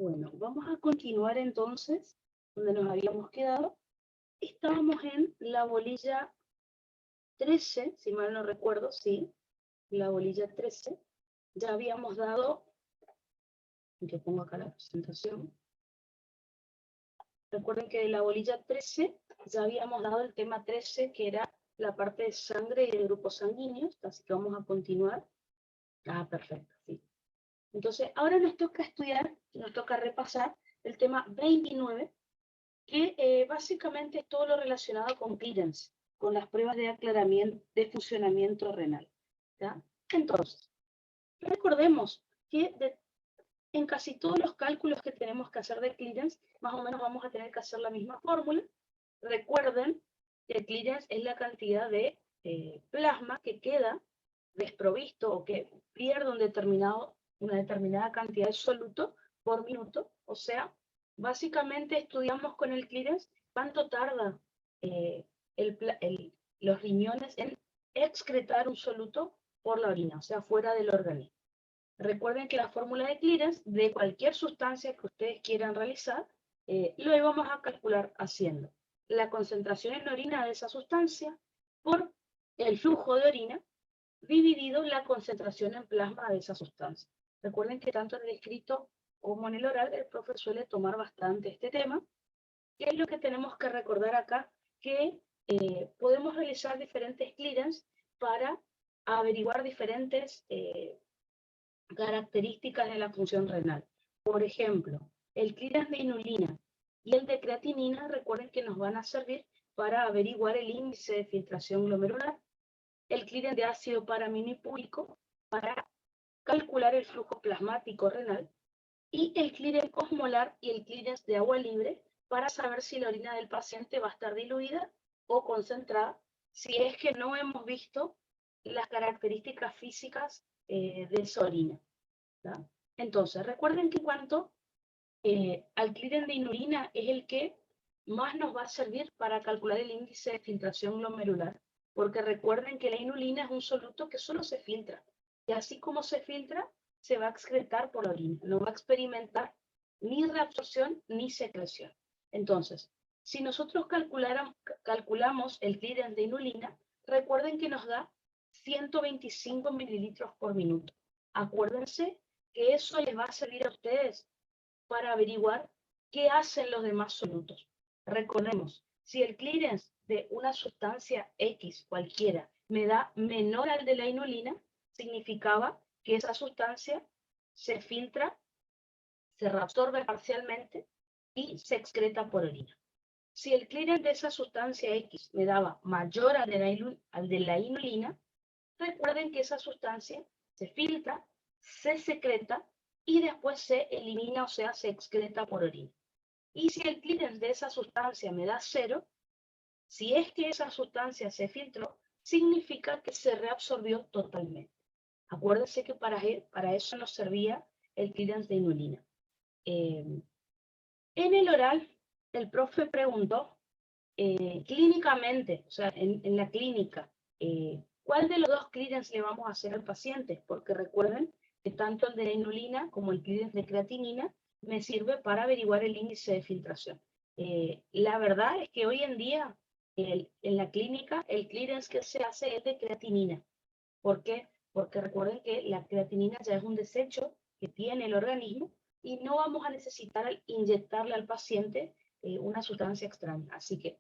Bueno, vamos a continuar entonces donde nos habíamos quedado. Estábamos en la bolilla 13, si mal no recuerdo, sí, la bolilla 13. Ya habíamos dado, que pongo acá la presentación. Recuerden que de la bolilla 13 ya habíamos dado el tema 13, que era la parte de sangre y de grupos sanguíneos, así que vamos a continuar. Ah, perfecto, sí. Entonces, ahora nos toca estudiar, nos toca repasar el tema 29, que básicamente es todo lo relacionado con clearance, con las pruebas de aclaramiento, de funcionamiento renal. ¿Ya? Entonces, recordemos que en casi todos los cálculos que tenemos que hacer de clearance, más o menos vamos a tener que hacer la misma fórmula. Recuerden que el clearance es la cantidad de plasma que queda desprovisto o que pierde una determinada cantidad de soluto por minuto. O sea, básicamente estudiamos con el clearance cuánto tarda eh, los riñones en excretar un soluto por la orina, o sea, fuera del organismo. Recuerden que la fórmula de clearance de cualquier sustancia que ustedes quieran realizar, lo íbamos a calcular haciendo la concentración en orina de esa sustancia por el flujo de orina dividido la concentración en plasma de esa sustancia. Recuerden que tanto en el escrito como en el oral el profe suele tomar bastante este tema. ¿Qué es lo que tenemos que recordar acá? Que podemos realizar diferentes clearance para averiguar diferentes características de la función renal. Por ejemplo, el clearance de inulina y el de creatinina, recuerden que nos van a servir para averiguar el índice de filtración glomerular, el clearance de ácido paraminipúrico para calcular el flujo plasmático renal, y el clearance osmolar y el clearance de agua libre para saber si la orina del paciente va a estar diluida o concentrada, si es que no hemos visto las características físicas de esa orina. ¿Da? Entonces, recuerden que cuanto al clearance de inulina es el que más nos va a servir para calcular el índice de filtración glomerular, porque recuerden que la inulina es un soluto que solo se filtra, y así como se filtra, se va a excretar por la orina, no va a experimentar ni reabsorción ni secreción. Entonces, si nosotros calculamos el clearance de inulina, recuerden que nos da 125 mililitros por minuto. Acuérdense que eso les va a servir a ustedes para averiguar qué hacen los demás solutos. Recordemos, si el clearance de una sustancia X cualquiera me da menor al de la inulina, significaba que esa sustancia se filtra, se reabsorbe parcialmente y se excreta por orina. Si el clearance de esa sustancia X me daba mayor al de la inulina, recuerden que esa sustancia se filtra, se secreta y después se elimina, o sea, se excreta por orina. Y si el clearance de esa sustancia me da 0, si es que esa sustancia se filtró, significa que se reabsorbió totalmente. Acuérdense que para eso nos servía el clearance de inulina. En el oral, el profe preguntó clínicamente, o sea, en la clínica, ¿cuál de los dos clearance le vamos a hacer al paciente? Porque recuerden que tanto el de la inulina como el clearance de creatinina me sirve para averiguar el índice de filtración. La verdad es que hoy en día, en la clínica, el clearance que se hace es de creatinina. ¿Por qué? Porque recuerden que la creatinina ya es un desecho que tiene el organismo y no vamos a necesitar inyectarle al paciente una sustancia extraña. Así que,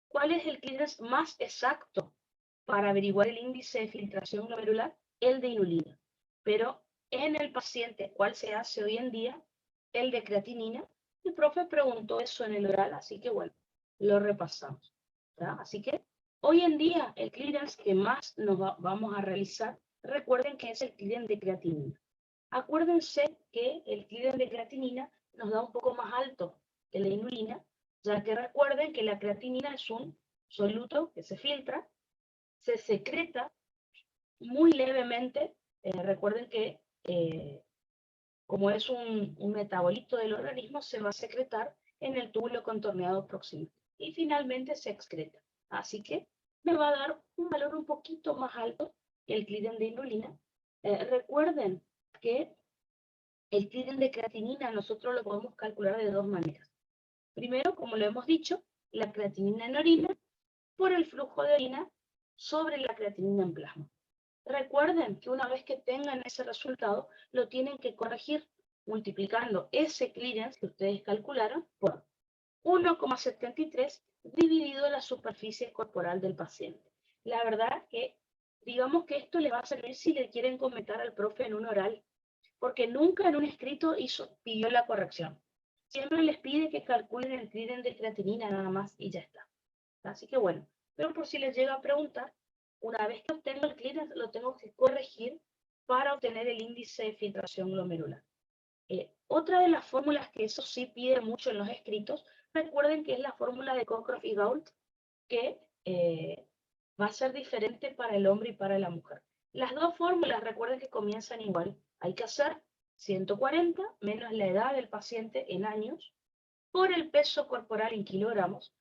¿cuál es el clearance más exacto para averiguar el índice de filtración glomerular? El de inulina. Pero en el paciente, ¿cuál se hace hoy en día? El de creatinina. El profe preguntó eso en el oral, así que bueno, lo repasamos. ¿Verdad? Así que hoy en día el clearance que más vamos a realizar, recuerden que es el clearance de creatinina. Acuérdense que el clearance de creatinina nos da un poco más alto que la inulina, ya que recuerden que la creatinina es un soluto que se filtra, se secreta muy levemente. Recuerden que como es un metabolito del organismo, se va a secretar en el túbulo contorneado próximo y finalmente se excreta. Así que me va a dar un valor un poquito más alto que el clearance de inulina. Recuerden que El clearance de creatinina nosotros lo podemos calcular de dos maneras. Primero, como lo hemos dicho, la creatinina en orina por el flujo de orina sobre la creatinina en plasma. Recuerden que una vez que tengan ese resultado, lo tienen que corregir multiplicando ese clearance que ustedes calcularon por 1,73 dividido la superficie corporal del paciente. La verdad que, digamos que esto le va a servir si le quieren comentar al profe en un oral, porque nunca en un escrito pidió la corrección. Siempre les pide que calculen el clearance de creatinina nada más y ya está. Así que bueno, pero por si les llega a preguntar, una vez que obtengo el clearance, lo tengo que corregir para obtener el índice de filtración glomerular. Otra de las fórmulas que eso sí pide mucho en los escritos, recuerden que es la fórmula de Cockcroft y Gault, que va a ser diferente para el hombre y para la mujer. Las dos fórmulas, recuerden que comienzan igual. Hay que hacer 140 menos la edad del paciente en años por el peso corporal en kilogramos,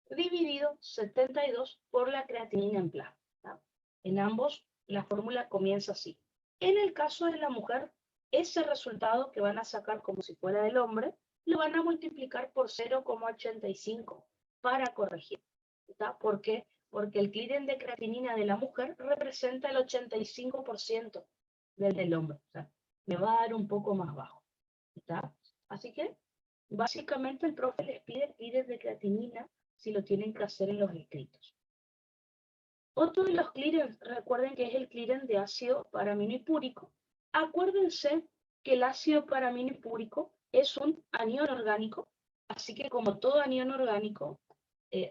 dividido 72 por la creatinina en plasma. ¿tá? En ambos, la fórmula comienza así. En el caso de la mujer, ese resultado que van a sacar como si fuera del hombre, lo van a multiplicar por 0,85 para corregir. ¿tá? ¿Por qué? Porque el clearance de creatinina de la mujer representa el 85% del hombre. O sea, me va a dar un poco más bajo. ¿tá? Así que, básicamente, el profe les pide el clearance de creatinina si lo tienen que hacer en los escritos. Otro de los clearance, recuerden que es el clearance de ácido paraminipúrico. Acuérdense que el ácido paraminipúrico es un anión orgánico, así que como todo anión orgánico,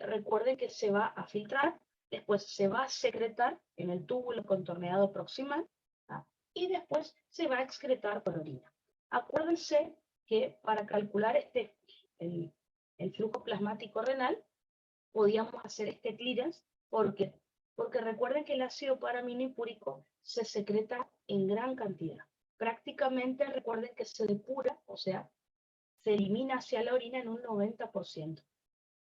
recuerden que se va a filtrar, después se va a secretar en el túbulo contorneado proximal, ¿tá? Y después se va a excretar por orina. Acuérdense que para calcular el flujo plasmático renal, podíamos hacer este clearance porque recuerden que el ácido paraminipúrico se secreta en gran cantidad. Prácticamente recuerden que se depura, o sea, se elimina hacia la orina en un 90%.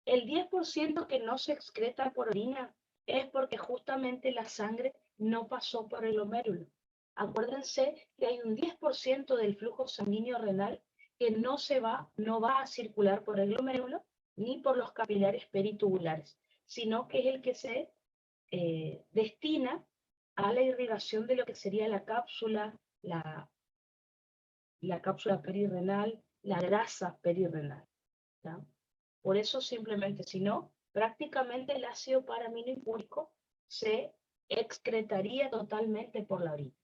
El 10% que no se excreta por orina es porque justamente la sangre no pasó por el glomérulo. Acuérdense que hay un 10% del flujo sanguíneo renal que no va a circular por el glomérulo ni por los capilares peritubulares, sino que es el que se destina a la irrigación de lo que sería la cápsula perirrenal, la grasa perirrenal. ¿tá? Por eso simplemente, si no, prácticamente el ácido paraminipúrico se excretaría totalmente por la orina.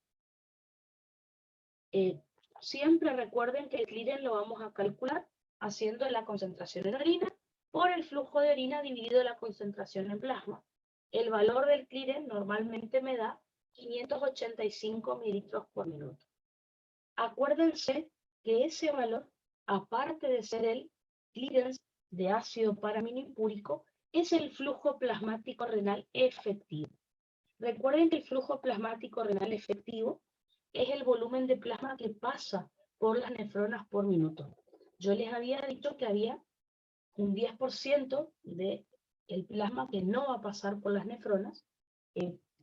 Siempre recuerden que el clearance lo vamos a calcular haciendo la concentración en orina por el flujo de orina dividido la concentración en plasma. El valor del clearance normalmente me da 585 mililitros por minuto. Acuérdense que ese valor, aparte de ser el clearance de ácido paraminipúrico, es el flujo plasmático renal efectivo. Recuerden que el flujo plasmático renal efectivo es el volumen de plasma que pasa por las nefronas por minuto. Yo les había dicho que había un 10% del plasma que no va a pasar por las nefronas,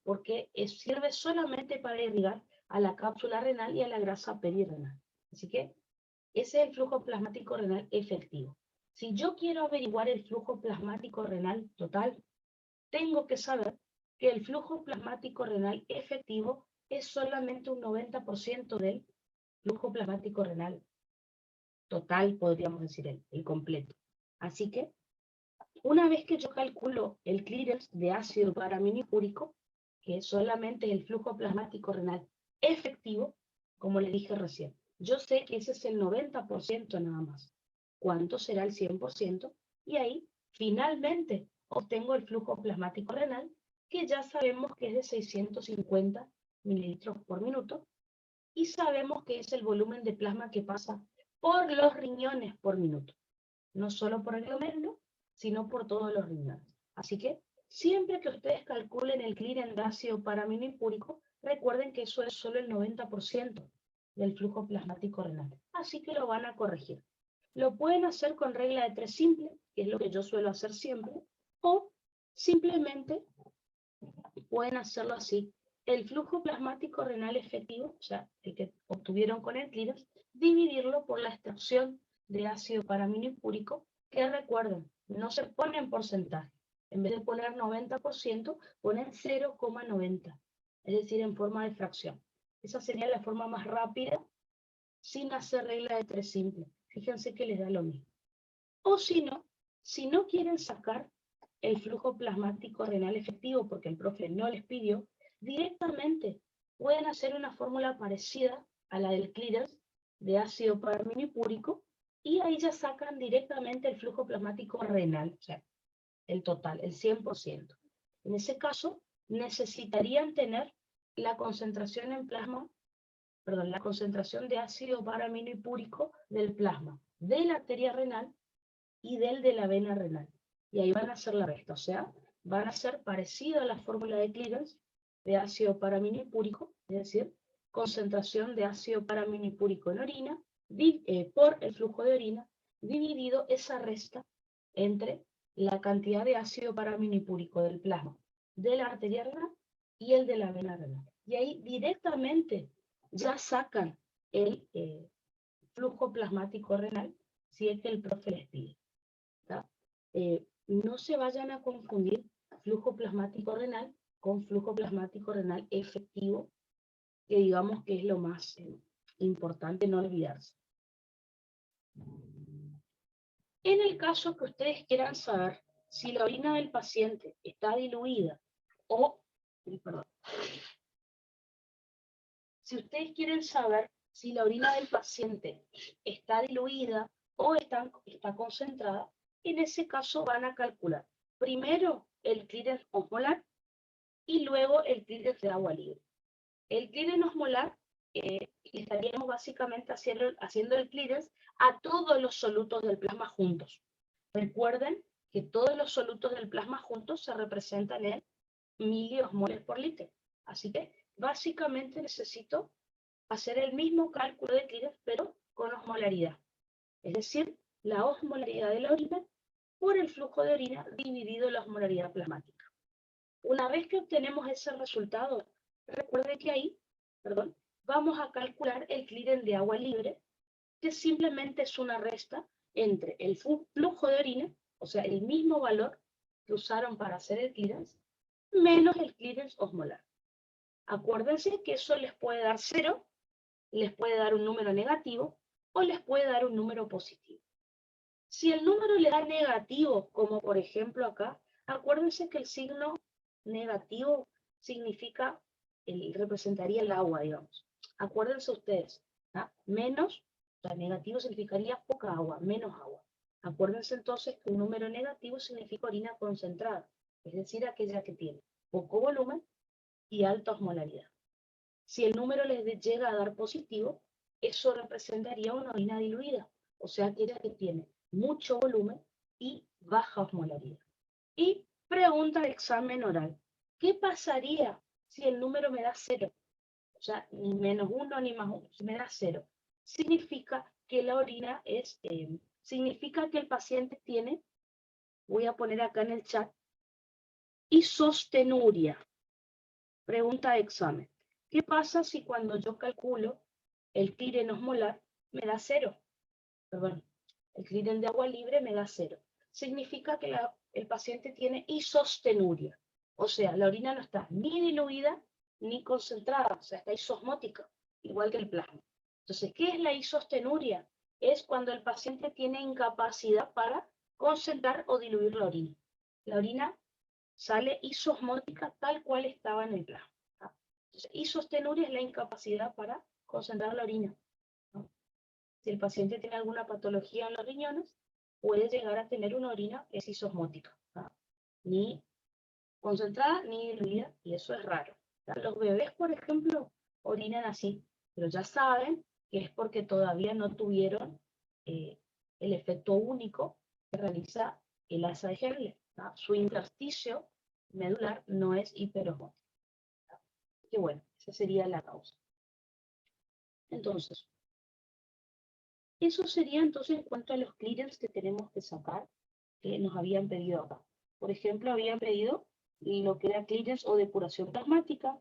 porque sirve solamente para irrigar a la cápsula renal y a la grasa perirrenal. Así que ese es el flujo plasmático renal efectivo. Si yo quiero averiguar el flujo plasmático renal total, tengo que saber que el flujo plasmático renal efectivo es solamente un 90% del flujo plasmático renal total, podríamos decir, el completo. Así que, una vez que yo calculo el clearance de ácido paraminipúrico, que es solamente el flujo plasmático renal efectivo, como le dije recién, yo sé que ese es el 90% nada más. ¿Cuánto será el 100%? Y ahí, finalmente, obtengo el flujo plasmático renal, que ya sabemos que es de 650 mililitros por minuto, y sabemos que es el volumen de plasma que pasa por los riñones por minuto. No solo por el glomérulo, sino por todos los riñones. Así que, siempre que ustedes calculen el clearance de ácido paraminipúrico, recuerden que eso es solo el 90% del flujo plasmático renal. Así que lo van a corregir. Lo pueden hacer con regla de 3 simple, que es lo que yo suelo hacer siempre, o simplemente pueden hacerlo así, el flujo plasmático renal efectivo, o sea, el que obtuvieron con el clearance, dividirlo por la extracción de ácido paraminipúrico, que recuerden, no se pone en porcentaje. En vez de poner 90%, ponen 0,90, es decir, en forma de fracción. Esa sería la forma más rápida, sin hacer regla de 3 simple. Fíjense que les da lo mismo. O si no quieren sacar el flujo plasmático renal efectivo, porque el profe no les pidió, directamente pueden hacer una fórmula parecida a la del clearance de ácido paraminipúrico, y ahí ya sacan directamente el flujo plasmático renal, o sea, el total, el 100%. En ese caso, necesitarían tener la concentración en plasma, perdón, la concentración de ácido paraminipúrico del plasma, de la arteria renal y del de la vena renal. Y ahí van a hacer la resta, o sea, van a ser parecido a la fórmula de clearance de ácido paraminipúrico, es decir, concentración de ácido paraminipúrico en orina por el flujo de orina, dividido esa resta entre la cantidad de ácido paraminipúrico del plasma de la arteria renal y el de la vena renal. Y ahí directamente ya sacan el flujo plasmático renal, si es que el profe les pide. No se vayan a confundir flujo plasmático renal con flujo plasmático renal efectivo, que digamos que es lo más importante no olvidarse. En el caso que ustedes quieran saber si la orina del paciente está diluida o, perdón, si ustedes quieren saber si la orina del paciente está diluida o está concentrada, en ese caso van a calcular primero el clearance osmolar y luego el clearance de agua libre. El clearance osmolar estaríamos básicamente haciendo el clearance a todos los solutos del plasma juntos. Recuerden que todos los solutos del plasma juntos se representan en miliosmoles por litro. Así que básicamente necesito hacer el mismo cálculo de clearance, pero con osmolaridad. Es decir, la osmolaridad de la orina por el flujo de orina dividido la osmolaridad plasmática. Una vez que obtenemos ese resultado, recuerde que ahí, vamos a calcular el clearance de agua libre, que simplemente es una resta entre el flujo de orina, o sea, el mismo valor que usaron para hacer el clearance, menos el clearance osmolar. Acuérdense que eso les puede dar 0, les puede dar un número negativo o les puede dar un número positivo. Si el número le da negativo, como por ejemplo acá, acuérdense que el signo negativo significa, representaría el agua, digamos. Acuérdense ustedes, ¿ah? Menos, o sea, negativo significaría poca agua, menos agua. Acuérdense entonces que un número negativo significa orina concentrada, es decir, aquella que tiene poco volumen y alta osmolaridad. Si el número les llega a dar positivo, eso representaría una orina diluida, o sea, aquella que tiene mucho volumen y baja osmolaridad. Y pregunta de examen oral: ¿qué pasaría si el número me da 0? O sea, ni -1 ni +1, si me da 0. Significa que la orina es, significa que el paciente tiene, voy a poner acá en el chat, isostenuria. Pregunta de examen: ¿qué pasa si cuando yo calculo el clearance osmolar me da 0? Perdón, el clearance de agua libre me da 0. Significa que el paciente tiene isostenuria. O sea, la orina no está ni diluida ni concentrada, o sea, está isosmótica, igual que el plasma. Entonces, ¿qué es la isostenuria? Es cuando el paciente tiene incapacidad para concentrar o diluir la orina. La orina sale isosmótica tal cual estaba en el plasma. ¿Ah? Entonces, isostenuria es la incapacidad para concentrar la orina. ¿No? Si el paciente tiene alguna patología en los riñones, puede llegar a tener una orina que es isosmótica. ¿Ah? Ni concentrada ni diluida, y eso es raro. Los bebés, por ejemplo, orinan así, pero ya saben que es porque todavía no tuvieron el efecto único que realiza el asa de Henle. Su intersticio medular no es hiperosmótico. Que bueno, esa sería la causa. Entonces, eso sería entonces en cuanto a los clearance que tenemos que sacar, que nos habían pedido acá. Por ejemplo, habían pedido lo que era clearance o depuración plasmática,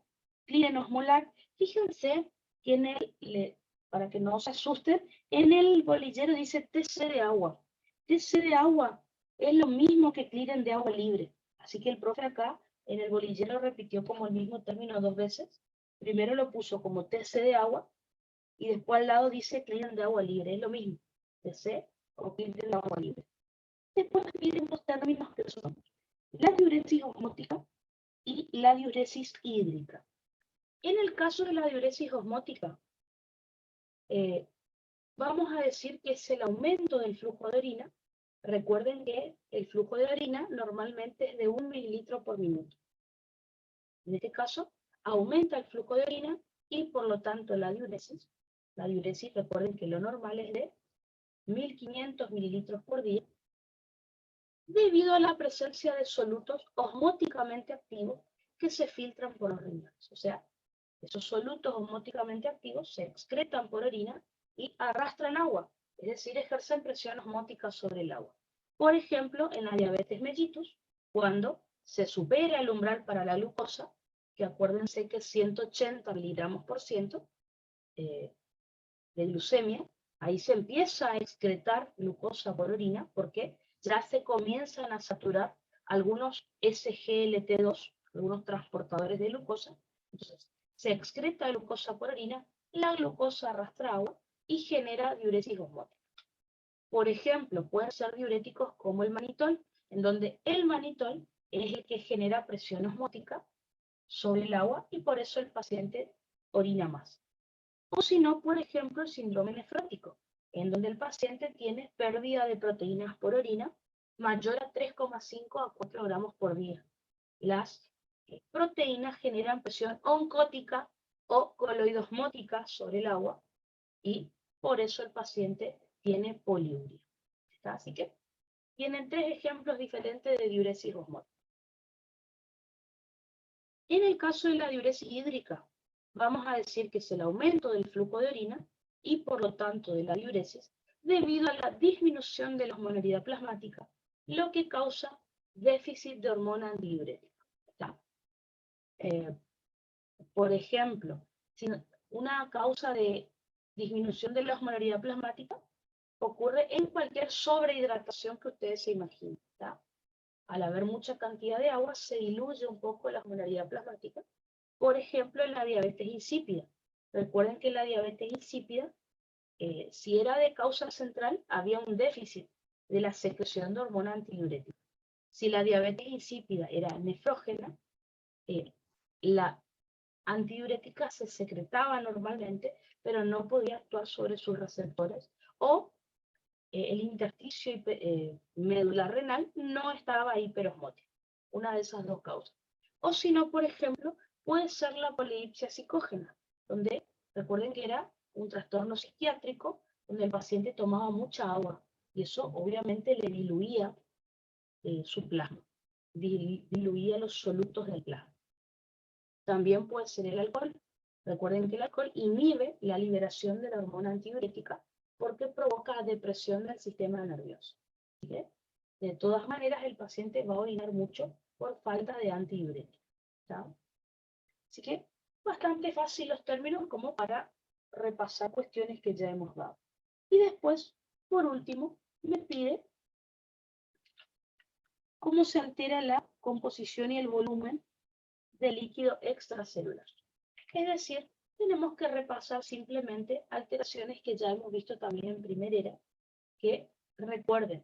Clearen osmolar. Fíjense que para que no se asusten, en el bolillero dice TC de agua. TC de agua es lo mismo que Clearen de agua libre. Así que el profe acá en el bolillero repitió como el mismo término 2 veces. Primero lo puso como TC de agua y después al lado dice Clearen de agua libre. Es lo mismo. TC o Clearen de agua libre. Después vienen dos términos que son la diuresis osmótica y la diuresis hídrica. En el caso de la diuresis osmótica, vamos a decir que es el aumento del flujo de orina. Recuerden que el flujo de orina normalmente es de 1 mililitro por minuto. En este caso, aumenta el flujo de orina y por lo tanto la diuresis, recuerden que lo normal es de 1500 mililitros por día, debido a la presencia de solutos osmóticamente activos que se filtran por los riñones. O sea, esos solutos osmóticamente activos se excretan por orina y arrastran agua, es decir, ejercen presión osmótica sobre el agua. Por ejemplo, en la diabetes mellitus, cuando se supera el umbral para la glucosa, que acuérdense que es 180 miligramos por ciento de glucemia, ahí se empieza a excretar glucosa por orina porque ya se comienzan a saturar algunos SGLT2, algunos transportadores de glucosa. Entonces, se excreta glucosa por orina, la glucosa arrastra agua y genera diuresis osmótica. Por ejemplo, pueden ser diuréticos como el manitol, en donde el manitol es el que genera presión osmótica sobre el agua y por eso el paciente orina más. O si no, por ejemplo, el síndrome nefrótico, en donde el paciente tiene pérdida de proteínas por orina mayor a 3,5 a 4 gramos por día. Las proteínas generan presión oncótica o coloidosmótica sobre el agua y por eso el paciente tiene poliuria. ¿Está? Así que tienen 3 ejemplos diferentes de diuresis osmótica. En el caso de la diuresis hídrica, vamos a decir que es el aumento del flujo de orina y por lo tanto de la diuresis debido a la disminución de la osmolaridad plasmática, lo que causa déficit de hormona antidiurética. Por ejemplo, una causa de disminución de la osmolaridad plasmática ocurre en cualquier sobrehidratación que ustedes se imaginen. Al haber mucha cantidad de agua, se diluye un poco la osmolaridad plasmática. Por ejemplo, en la diabetes insípida. Recuerden que la diabetes insípida, si era de causa central, había un déficit de la secreción de hormona antidiurética. Si la diabetes insípida era nefrógena, la antidiurética se secretaba normalmente, pero no podía actuar sobre sus receptores, o el intersticio medular renal no estaba hiperosmótico. Una de esas dos causas. O si no, por ejemplo, puede ser la polidipsia psicógena, donde recuerden que era un trastorno psiquiátrico donde el paciente tomaba mucha agua y eso obviamente le diluía su plasma, diluía los solutos del plasma. También puede ser el alcohol. Recuerden que el alcohol inhibe la liberación de la hormona antidiurética porque provoca depresión del sistema nervioso. ¿Sí? De todas maneras, el paciente va a orinar mucho por falta de antidiurética. Así que bastante fácil los términos como para repasar cuestiones que ya hemos dado. Y después, por último, me pide cómo se altera la composición y el volumen de líquido extracelular. Es decir, tenemos que repasar simplemente alteraciones que ya hemos visto también en primera, que recuerden,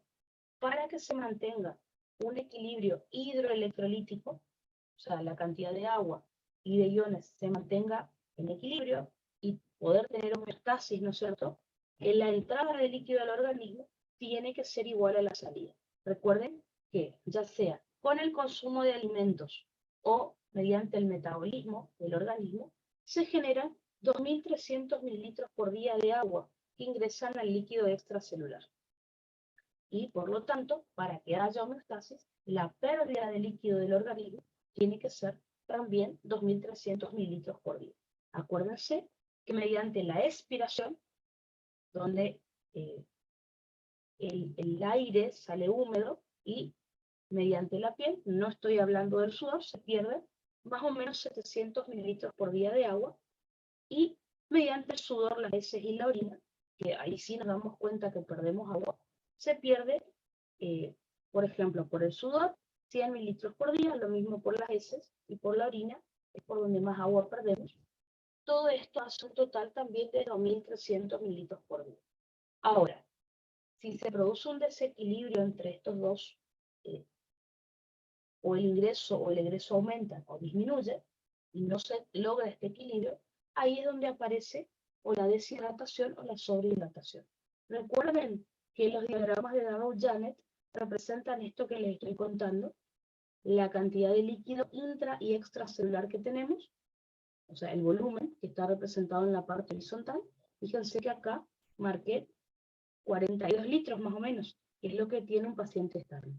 para que se mantenga un equilibrio hidroelectrolítico, o sea, la cantidad de agua y de iones se mantenga en equilibrio y poder tener homeostasis, ¿no es cierto? En la entrada de líquido al organismo tiene que ser igual a la salida. Recuerden que ya sea con el consumo de alimentos o mediante el metabolismo del organismo, se generan 2.300 mililitros por día de agua que ingresan al líquido extracelular. Y por lo tanto, para que haya homeostasis, la pérdida de líquido del organismo tiene que ser también 2.300 mililitros por día. Acuérdense que mediante la expiración, donde el aire sale húmedo y mediante la piel, no estoy hablando del sudor, se pierde más o menos 700 mililitros por día de agua, y mediante el sudor, las heces y la orina, que ahí sí nos damos cuenta que perdemos agua, se pierde, por ejemplo, por el sudor, 100 mililitros por día, lo mismo por las heces y por la orina, es por donde más agua perdemos. Todo esto hace un total también de 2.300 mililitros por día. Ahora, si se produce un desequilibrio entre estos dos, o el ingreso o el egreso aumenta o disminuye, y no se logra este equilibrio, ahí es donde aparece o la deshidratación o la sobrehidratación. Recuerden que los diagramas de Darrow-Janet representan esto que les estoy contando, la cantidad de líquido intra y extracelular que tenemos, o sea, el volumen que está representado en la parte horizontal. Fíjense que acá marqué 42 litros más o menos, que es lo que tiene un paciente estable.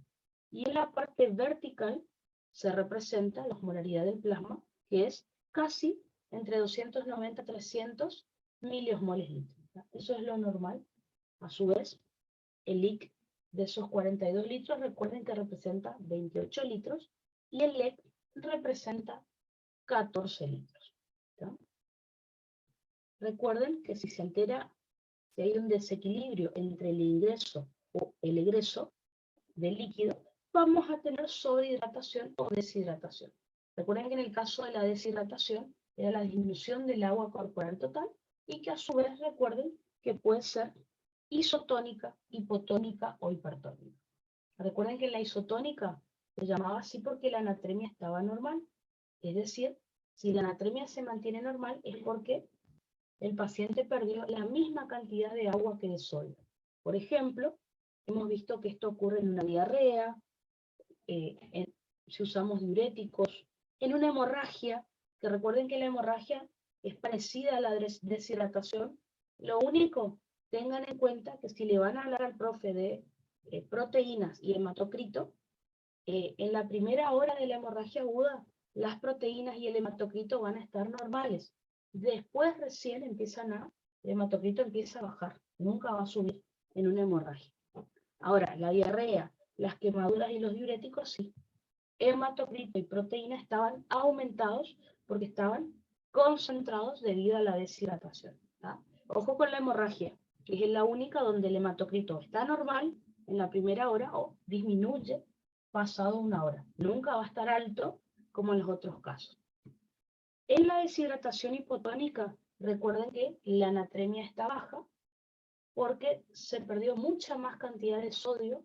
Y en la parte vertical se representa la osmolaridad del plasma, que es casi entre 290 y 300 miliosmoles litros. Eso es lo normal. A su vez, el LIC de esos 42 litros, recuerden que representa 28 litros, y el LEC representa 14 litros. ¿Sí? Recuerden que si se altera, si hay un desequilibrio entre el ingreso o el egreso del líquido, vamos a tener sobrehidratación o deshidratación. Recuerden que en el caso de la deshidratación era la disminución del agua corporal total, y que a su vez recuerden que puede ser isotónica, hipotónica o hipertónica. Recuerden que la isotónica se llamaba así porque la anatremia estaba normal. Es decir, si la anatremia se mantiene normal es porque el paciente perdió la misma cantidad de agua que de sodio. Por ejemplo, hemos visto que esto ocurre en una diarrea, si usamos diuréticos, en una hemorragia, que recuerden que la hemorragia es parecida a la deshidratación. Lo único, tengan en cuenta que si le van a hablar al profe de proteínas y hematocrito, en la primera hora de la hemorragia aguda, las proteínas y el hematocrito van a estar normales. Después recién el hematocrito empieza a bajar, nunca va a subir en una hemorragia. Ahora, la diarrea, las quemaduras y los diuréticos, sí. Hematocrito y proteína estaban aumentados porque estaban concentrados debido a la deshidratación. ¿Tá? Ojo con la hemorragia, que es la única donde el hematocrito está normal en la primera hora o disminuye pasado una hora. Nunca va a estar alto como en los otros casos. En la deshidratación hipotónica, recuerden que la anatremia está baja porque se perdió mucha más cantidad de sodio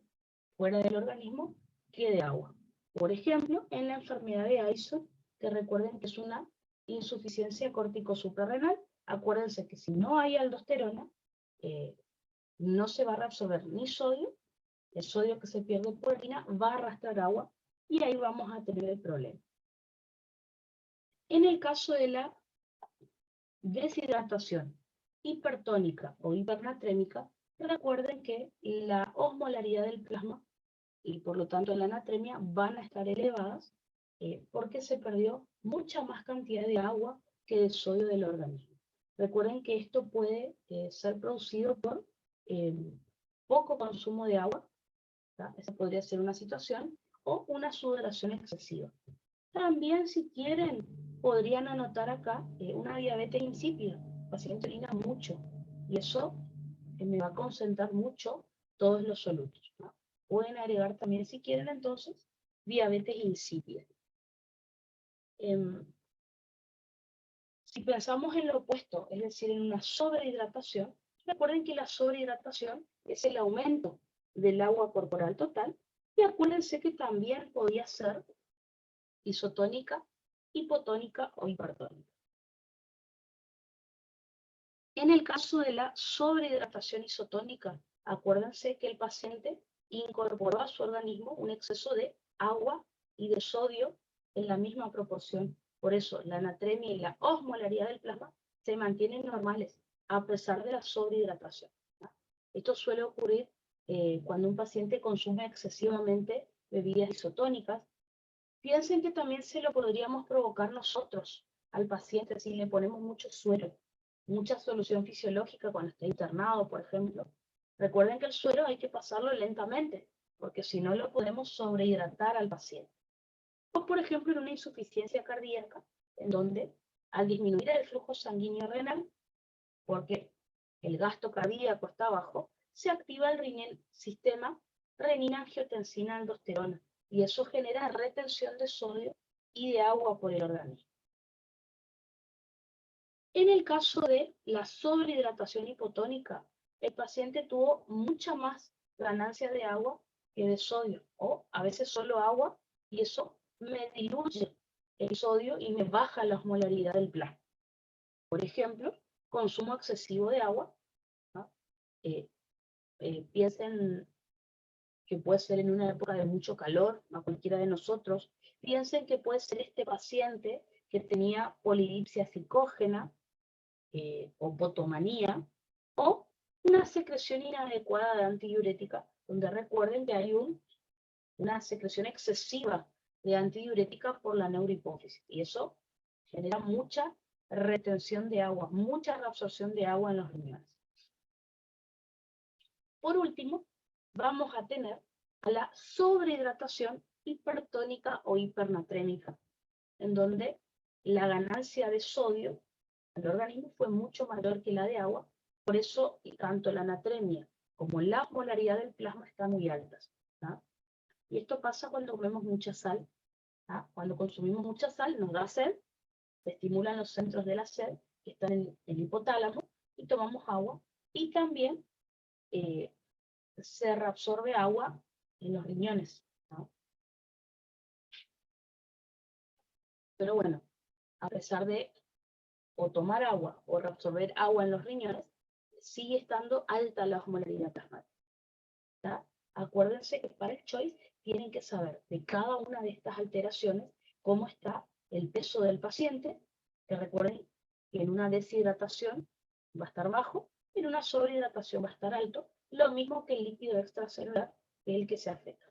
fuera del organismo que de agua. Por ejemplo, en la enfermedad de Addison, que recuerden que es una insuficiencia córtico-suprarrenal, acuérdense que si no hay aldosterona, no se va a reabsorber ni sodio, el sodio que se pierde por orina va a arrastrar agua, y ahí vamos a tener el problema. En el caso de la deshidratación hipertónica o hipernatrémica, recuerden que la osmolaridad del plasma y por lo tanto la anatremia van a estar elevadas porque se perdió mucha más cantidad de agua que de sodio del organismo. Recuerden que esto puede ser producido por poco consumo de agua, ¿tá? Esa podría ser una situación, o una sudoración excesiva. También, si quieren, podrían anotar acá una diabetes insípida. El paciente orina mucho y eso me va a concentrar mucho todos los solutos, ¿no? Pueden agregar también, si quieren, entonces, diabetes insípida. Si pensamos en lo opuesto, es decir, en una sobrehidratación, recuerden que la sobrehidratación es el aumento del agua corporal total, y acuérdense que también podía ser isotónica, hipotónica o hipertónica. En el caso de la sobrehidratación isotónica, acuérdense que el paciente incorporó a su organismo un exceso de agua y de sodio en la misma proporción. Por eso, la anatremia y la osmolaridad del plasma se mantienen normales a pesar de la sobrehidratación, ¿no? Esto suele ocurrir cuando un paciente consume excesivamente bebidas isotónicas. Piensen que también se lo podríamos provocar nosotros al paciente si le ponemos mucho suero, mucha solución fisiológica cuando está internado, por ejemplo. Recuerden que el suero hay que pasarlo lentamente, porque si no lo podemos sobrehidratar al paciente. O, por ejemplo, en una insuficiencia cardíaca, en donde al disminuir el flujo sanguíneo renal, porque el gasto cardíaco está bajo, se activa el sistema renina-angiotensina-aldosterona, y eso genera retención de sodio y de agua por el organismo. En el caso de la sobrehidratación hipotónica, el paciente tuvo mucha más ganancia de agua que de sodio, o a veces solo agua, y eso me diluye el sodio y me baja la osmolaridad del plasma. Por ejemplo, consumo excesivo de agua, ¿no? Piensen que puede ser en una época de mucho calor, a cualquiera de nosotros. Piensen que puede ser este paciente que tenía polidipsia psicógena, o potomanía, o una secreción inadecuada de antidiurética, donde recuerden que hay una secreción excesiva de antidiurética por la neurohipófisis, y eso genera mucha retención de agua, mucha reabsorción de agua en los riñones. Por último, vamos a tener a la sobrehidratación hipertónica o hipernatrémica, en donde la ganancia de sodio al organismo fue mucho mayor que la de agua, por eso tanto la natremia como la osmolaridad del plasma están muy altas, ¿no? Y esto pasa cuando comemos mucha sal, ¿no? Cuando consumimos mucha sal nos da sed, se estimulan los centros de la sed que están en el hipotálamo, y tomamos agua, y también se reabsorbe agua en los riñones, ¿no? Pero bueno, a pesar de o tomar agua o reabsorber agua en los riñones, sigue estando alta la osmolaridad plasmática, ¿tá? Acuérdense que para el choice tienen que saber de cada una de estas alteraciones cómo está el peso del paciente, que recuerden que en una deshidratación va a estar bajo, en una sobrehidratación va a estar alto, lo mismo que el líquido extracelular, que es el que se afecta.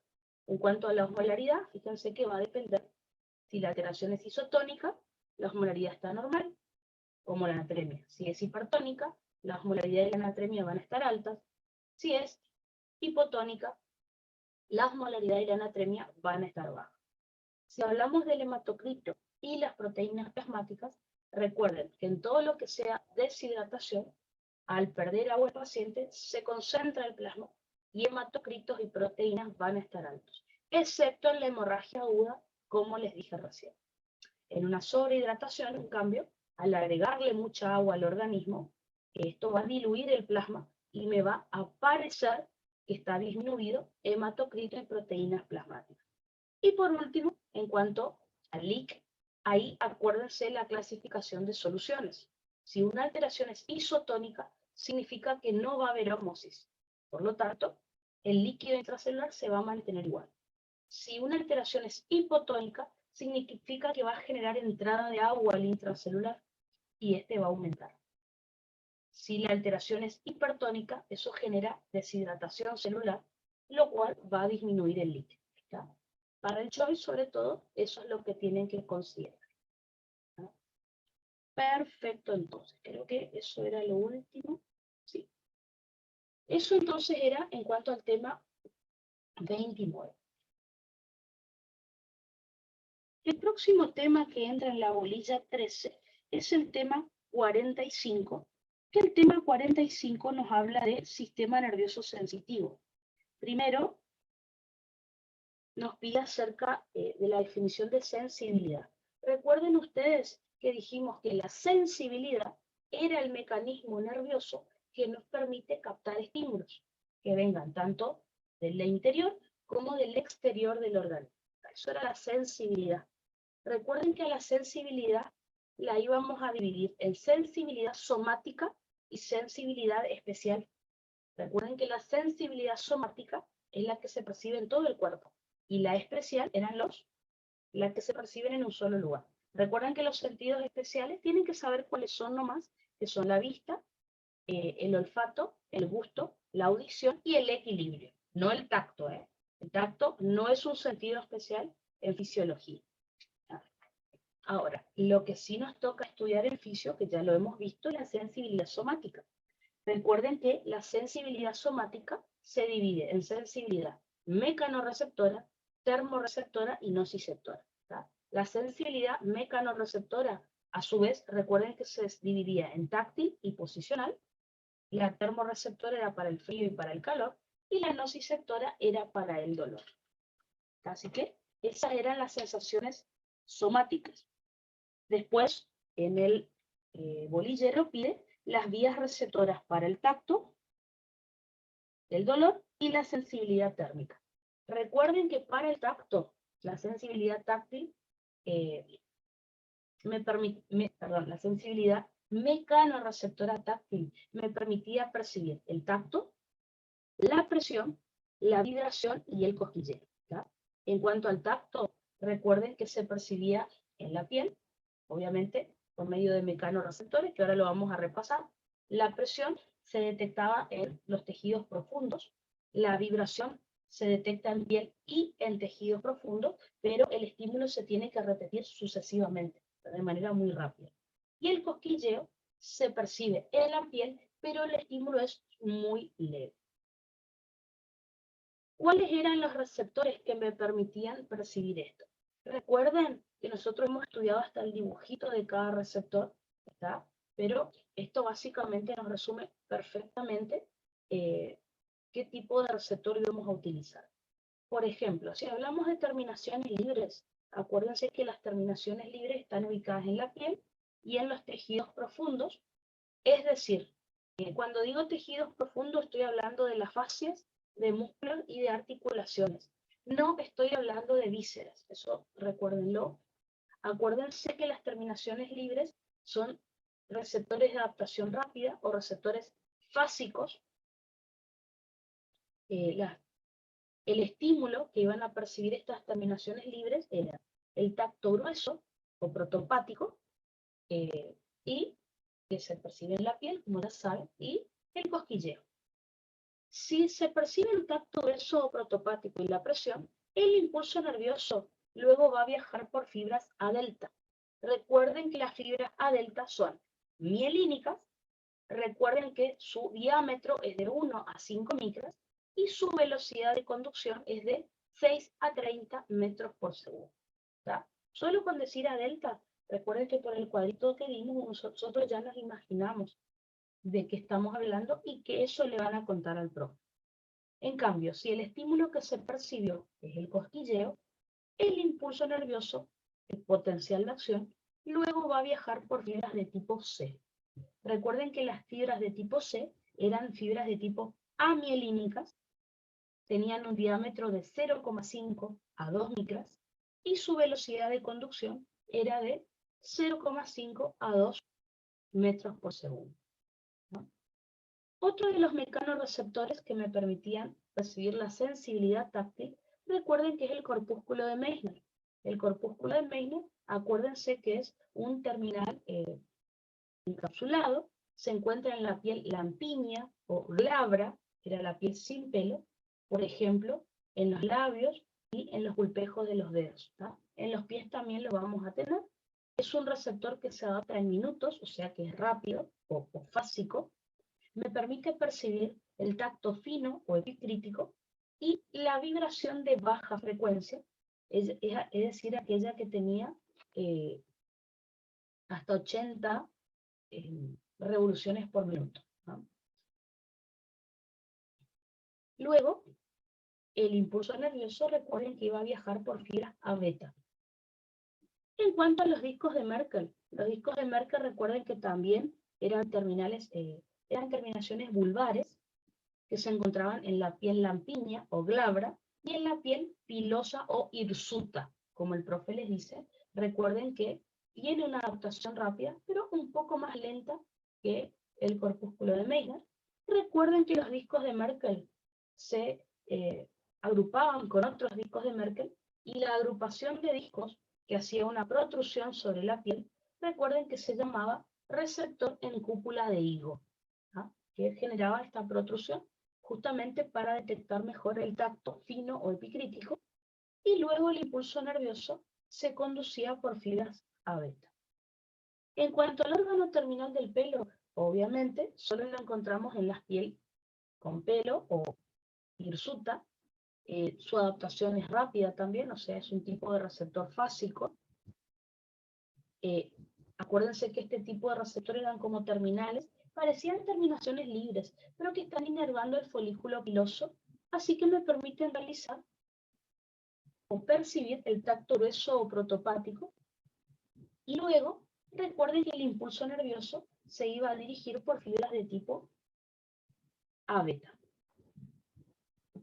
En cuanto a la osmolaridad, fíjense que va a depender si la alteración es isotónica, la osmolaridad está normal, como la natremia. Si es hipertónica, la osmolaridad y la natremia van a estar altas. Si es hipotónica, la osmolaridad y la natremia van a estar bajas. Si hablamos del hematocrito y las proteínas plasmáticas, recuerden que en todo lo que sea deshidratación, al perder agua el paciente, se concentra el plasma y hematocritos y proteínas van a estar altos, excepto en la hemorragia aguda, como les dije recién. En una sobrehidratación, en cambio, al agregarle mucha agua al organismo, esto va a diluir el plasma y me va a parecer que está disminuido hematocrito y proteínas plasmáticas. Y por último, en cuanto al leak, ahí acuérdense la clasificación de soluciones. Si una alteración es isotónica, significa que no va a haber ósmosis. Por lo tanto, el líquido intracelular se va a mantener igual. Si una alteración es hipotónica, significa que va a generar entrada de agua al intracelular y este va a aumentar. Si la alteración es hipertónica, eso genera deshidratación celular, lo cual va a disminuir el líquido, ¿está? Para el choice, sobre todo, eso es lo que tienen que considerar, ¿no? Perfecto, entonces, creo que eso era lo último. Sí. Eso entonces era en cuanto al tema 29. El próximo tema que entra en la bolilla 13 es el tema 45, que el tema 45 nos habla de sistema nervioso sensitivo. Primero, nos pide acerca de la definición de sensibilidad. Recuerden ustedes que dijimos que la sensibilidad era el mecanismo nervioso que nos permite captar estímulos, que vengan tanto del interior como del exterior del organismo. Eso era la sensibilidad. Recuerden que a la sensibilidad la íbamos a dividir en sensibilidad somática y sensibilidad especial. Recuerden que la sensibilidad somática es la que se percibe en todo el cuerpo, y la especial eran las que se perciben en un solo lugar. Recuerden que los sentidos especiales tienen que saber cuáles son nomás, que son la vista, el olfato, el gusto, la audición y el equilibrio, no el tacto. El tacto no es un sentido especial en fisiología. Ahora, lo que sí nos toca estudiar en fisio, que ya lo hemos visto, es la sensibilidad somática. Recuerden que la sensibilidad somática se divide en sensibilidad mecanorreceptora, termorreceptora y nociceptora. ¿tá? La sensibilidad mecanorreceptora, a su vez, recuerden que se dividía en táctil y posicional. La termorreceptora era para el frío y para el calor, y la nociceptora era para el dolor. Así que esas eran las sensaciones somáticas. Después, en el bolillero pide las vías receptoras para el tacto, el dolor y la sensibilidad térmica. Recuerden que para el tacto, la sensibilidad táctil, la sensibilidad mecanorreceptora táctil me permitía percibir el tacto, la presión, la vibración y el cosquilleo. ¿Ya? En cuanto al tacto, recuerden que se percibía en la piel, obviamente por medio de mecanorreceptores, que ahora lo vamos a repasar. La presión se detectaba en los tejidos profundos, la vibración se detecta en piel y en tejidos profundos, pero el estímulo se tiene que repetir sucesivamente, de manera muy rápida. Y el cosquilleo se percibe en la piel, pero el estímulo es muy leve. ¿Cuáles eran los receptores que me permitían percibir esto? Recuerden que nosotros hemos estudiado hasta el dibujito de cada receptor, ¿está? Pero esto básicamente nos resume perfectamente qué tipo de receptor íbamos a utilizar. Por ejemplo, si hablamos de terminaciones libres, acuérdense que las terminaciones libres están ubicadas en la piel y en los tejidos profundos, es decir, cuando digo tejidos profundos estoy hablando de las fascias, de músculos y de articulaciones. No estoy hablando de vísceras, eso recuérdenlo. Acuérdense que las terminaciones libres son receptores de adaptación rápida o receptores fásicos. El estímulo que iban a percibir estas terminaciones libres era el tacto grueso o protopático, y que se percibe en la piel, como ya saben, y el cosquilleo. Si se percibe el tacto grueso o protopático y la presión, el impulso nervioso luego va a viajar por fibras A delta. Recuerden que las fibras A delta son mielínicas, recuerden que su diámetro es de 1 a 5 micras y su velocidad de conducción es de 6 a 30 metros por segundo. ¿Tá? Solo con decir A delta, recuerden que por el cuadrito que dimos nosotros ya nos imaginamos de qué estamos hablando y que eso le van a contar al profe. En cambio, si el estímulo que se percibió es el cosquilleo, el impulso nervioso, el potencial de acción, luego va a viajar por fibras de tipo C. Recuerden que las fibras de tipo C eran fibras de tipo amielínicas, tenían un diámetro de 0,5 a 2 micras y su velocidad de conducción era de 0,5 a 2 metros por segundo. ¿No? Otro de los mecanorreceptores que me permitían percibir la sensibilidad táctil, recuerden que es el corpúsculo de Meissner. El corpúsculo de Meissner, acuérdense que es un terminal encapsulado, se encuentra en la piel lampiña o glabra, que era la piel sin pelo, por ejemplo, en los labios y en los pulpejos de los dedos. ¿Tá? En los pies también lo vamos a tener. Es un receptor que se adapta en minutos, o sea que es rápido o fásico. Me permite percibir el tacto fino o epicrítico y la vibración de baja frecuencia, es decir, aquella que tenía hasta 80 revoluciones por minuto. ¿No? Luego, el impulso nervioso, recuerden que iba a viajar por fibras A beta. En cuanto a los discos de Merkel recuerden que también eran terminaciones vulvares que se encontraban en la piel lampiña o glabra y en la piel pilosa o hirsuta, como el profe les dice. Recuerden que tiene una adaptación rápida, pero un poco más lenta que el corpúsculo de Meissner. Recuerden que los discos de Merkel se agrupaban con otros discos de Merkel y la agrupación de discos que hacía una protrusión sobre la piel, recuerden que se llamaba receptor en cúpula de higo, ¿ah? Que generaba esta protrusión justamente para detectar mejor el tacto fino o epicrítico, y luego el impulso nervioso se conducía por fibras A beta. En cuanto al órgano terminal del pelo, obviamente solo lo encontramos en las pieles con pelo o hirsuta, Su adaptación es rápida también, o sea, es un tipo de receptor fásico. Acuérdense que este tipo de receptores eran como terminales, parecían terminaciones libres, pero que están inervando el folículo piloso, así que me permiten realizar o percibir el tacto grueso o protopático. Y luego, recuerden que el impulso nervioso se iba a dirigir por fibras de tipo A-beta.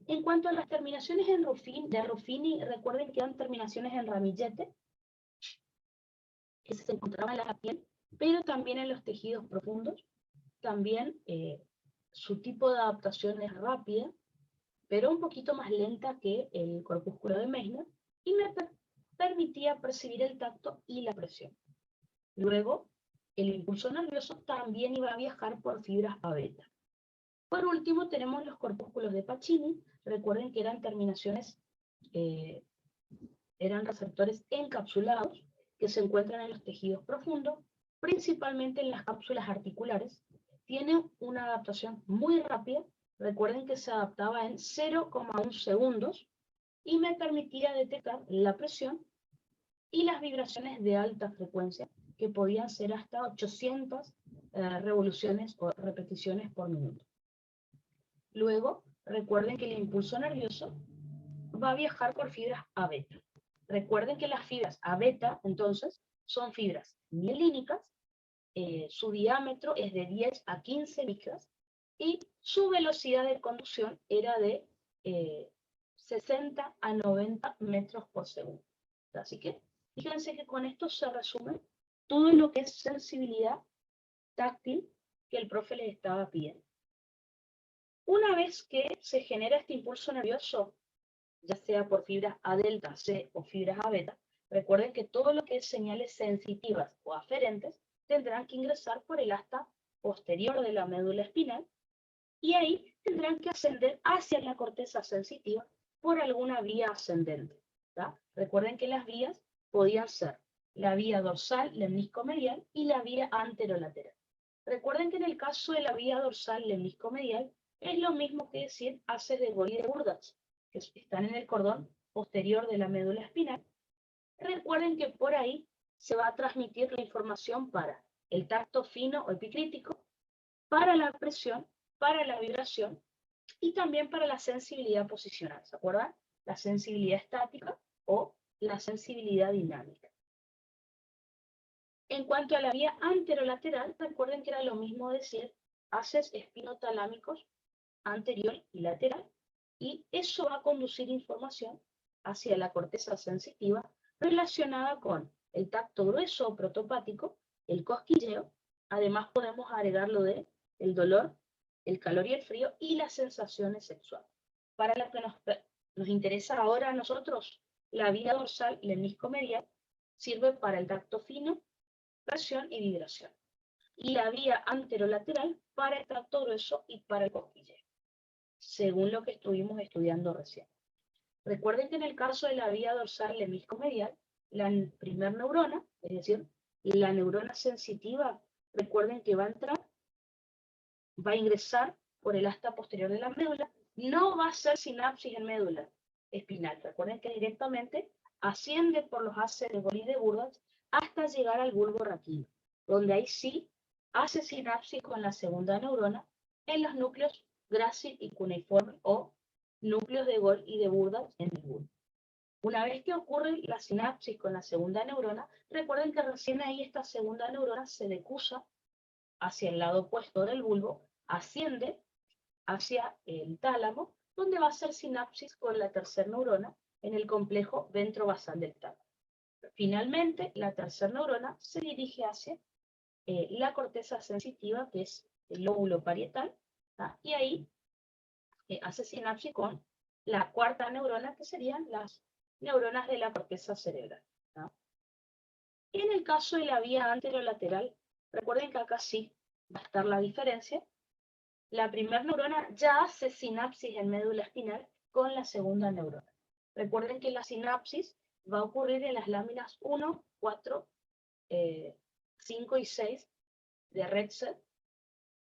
En cuanto a las terminaciones de Ruffini, recuerden que eran terminaciones en ramillete, que se encontraban en la piel, pero también en los tejidos profundos. También su tipo de adaptación es rápida, pero un poquito más lenta que el corpúsculo de Meissner, y me permitía percibir el tacto y la presión. Luego, el impulso nervioso también iba a viajar por fibras A-beta. Por último, tenemos los corpúsculos de Pacini. Recuerden que eran terminaciones, eran receptores encapsulados que se encuentran en los tejidos profundos, principalmente en las cápsulas articulares. Tiene una adaptación muy rápida. Recuerden que se adaptaba en 0,1 segundos y me permitía detectar la presión y las vibraciones de alta frecuencia, que podían ser hasta 800 revoluciones o repeticiones por minuto. Luego, recuerden que el impulso nervioso va a viajar por fibras A-beta. Recuerden que las fibras A-beta, entonces, son fibras mielínicas, su diámetro es de 10 a 15 micras y su velocidad de conducción era de 60 a 90 metros por segundo. Así que fíjense que con esto se resume todo lo que es sensibilidad táctil que el profe les estaba pidiendo. Una vez que se genera este impulso nervioso, ya sea por fibras A delta, C o fibras A beta, recuerden que todo lo que es señales sensitivas o aferentes tendrán que ingresar por el asta posterior de la médula espinal y ahí tendrán que ascender hacia la corteza sensitiva por alguna vía ascendente. ¿tá? Recuerden que las vías podían ser la vía dorsal lemniscomedial y la vía anterolateral. Recuerden que en el caso de la vía dorsal lemniscomedial es lo mismo que decir haces de Goli de Burdach, que están en el cordón posterior de la médula espinal. Recuerden que por ahí se va a transmitir la información para el tacto fino o epicrítico, para la presión, para la vibración y también para la sensibilidad posicional. ¿Se acuerdan? La sensibilidad estática o la sensibilidad dinámica. En cuanto a la vía anterolateral, recuerden que era lo mismo decir haces espinotalámicos anterior y lateral, y eso va a conducir información hacia la corteza sensitiva relacionada con el tacto grueso o protopático, el cosquilleo. Además podemos agregar lo de el dolor, el calor y el frío y las sensaciones sexuales. Para lo que nos interesa ahora a nosotros, la vía dorsal lemniscomedial sirve para el tacto fino, presión y vibración. Y la vía anterolateral para el tacto grueso y para el cosquilleo, según lo que estuvimos estudiando recién. Recuerden que en el caso de la vía dorsal lemniscomedial, la primer neurona, es decir, la neurona sensitiva, recuerden que va a entrar, va a ingresar por el asta posterior de la médula, no va a hacer sinapsis en médula espinal. Recuerden que directamente asciende por los haces de Goli de Burdach hasta llegar al bulbo raquídeo, donde ahí sí hace sinapsis con la segunda neurona en los núcleos grácil y cuneiforme o núcleos de Gol y de Burdach en el bulbo. Una vez que ocurre la sinapsis con la segunda neurona, recuerden que recién ahí esta segunda neurona se decusa hacia el lado opuesto del bulbo, asciende hacia el tálamo, donde va a hacer sinapsis con la tercera neurona en el complejo ventrobasal del tálamo. Finalmente, la tercera neurona se dirige hacia la corteza sensitiva, que es el lóbulo parietal, ¿tá? Y ahí hace sinapsis con la cuarta neurona, que serían las neuronas de la corteza cerebral. ¿tá? Y en el caso de la vía anterolateral, recuerden que acá sí va a estar la diferencia. La primera neurona ya hace sinapsis en médula espinal con la segunda neurona. Recuerden que la sinapsis va a ocurrir en las láminas 1, 4, 5 y 6 de Rexed.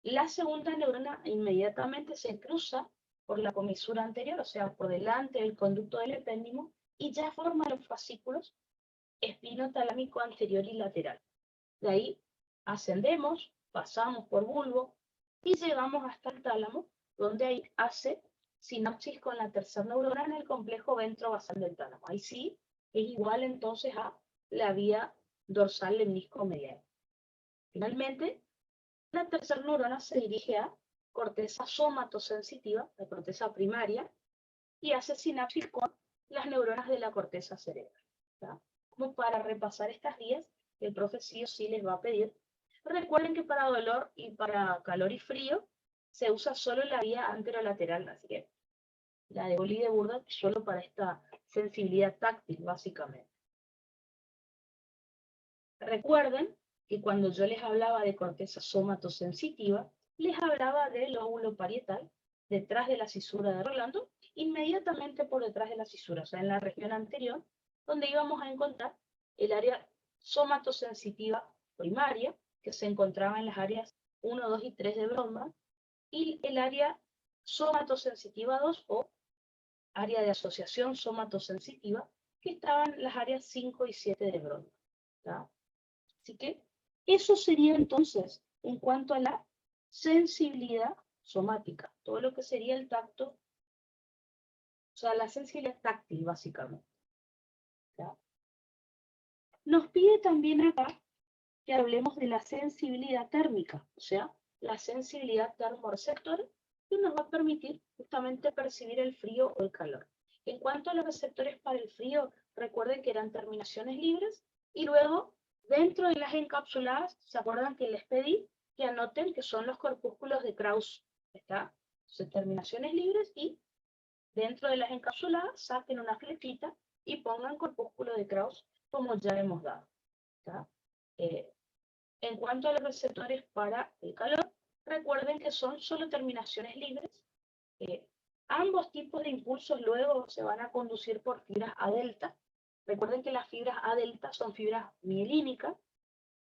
La segunda neurona inmediatamente se cruza por la comisura anterior, o sea, por delante del conducto del epéndimo, y ya forma los fascículos espinotalámico anterior y lateral. De ahí ascendemos, pasamos por bulbo y llegamos hasta el tálamo, donde ahí hace sinapsis con la tercera neurona en el complejo ventrobasal del tálamo. Ahí sí es igual entonces a la vía dorsal lemnisco-medial. Finalmente, la tercera neurona se dirige a corteza somatosensitiva, la corteza primaria, y hace sinapsis con las neuronas de la corteza cerebral. Como para repasar estas vías, el profe sí o sí les va a pedir. Recuerden que para dolor y para calor y frío se usa solo la vía anterolateral, así que la de Boli de Burda solo para esta sensibilidad táctil, básicamente. Recuerden que cuando yo les hablaba de corteza somatosensitiva, les hablaba del lóbulo parietal, detrás de la cisura de Rolando, inmediatamente por detrás de la cisura, o sea, en la región anterior, donde íbamos a encontrar el área somatosensitiva primaria, que se encontraba en las áreas 1, 2 y 3 de Brodmann, y el área somatosensitiva 2 o área de asociación somatosensitiva, que estaban en las áreas 5 y 7 de Brodmann. Así que eso sería entonces en cuanto a la sensibilidad somática, todo lo que sería el tacto, o sea, la sensibilidad táctil básicamente. ¿Ya? Nos pide también acá que hablemos de la sensibilidad térmica, o sea, la sensibilidad termorreceptora, que nos va a permitir justamente percibir el frío o el calor. En cuanto a los receptores para el frío, recuerden que eran terminaciones libres, y luego, dentro de las encapsuladas, ¿se acuerdan que les pedí que anoten que son los corpúsculos de Krauss? ¿Está? Entonces, terminaciones libres, y dentro de las encapsuladas saquen una flechita y pongan corpúsculo de Krauss, como ya hemos dado. ¿Está? En cuanto a los receptores para el calor, recuerden que son solo terminaciones libres. Ambos tipos de impulsos luego se van a conducir por fibras A delta. Recuerden que las fibras A delta son fibras mielínicas,